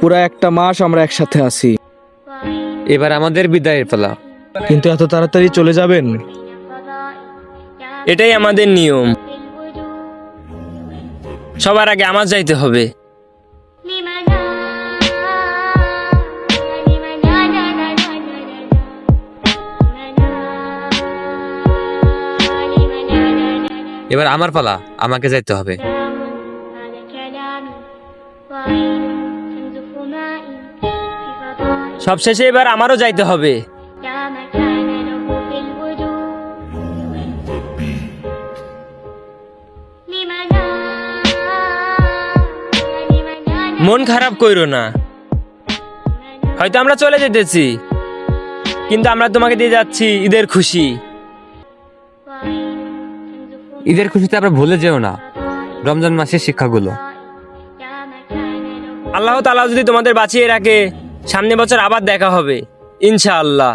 পুরা একটা মাস আমরা একসাথে আছি, এবার আমাদের বিদায়ের পালা। কিন্তু এত তাড়াতাড়ি চলে যাবেন? এটাই আমাদের নিয়ম, সবার আগে আমার যাইতে হবে। এবার আমার পালা, আমাকে যাইতে হবে। সবশেষে এবার আমারও যাইতে হবে। মন খারাপ কইরো না, হয়তো আমরা চলে যেতেছি, কিন্তু আমরা তোমাকে দিয়ে যাচ্ছি ঈদের খুশি। ঈদের খুশিতে আমরা ভুলে যেও না রমজান মাসের শিক্ষাগুলো। আল্লাহ তাআলা যদি তোমাদের বাঁচিয়ে রাখে, সামনে বছর আবার দেখা হবে ইনশাআল্লাহ।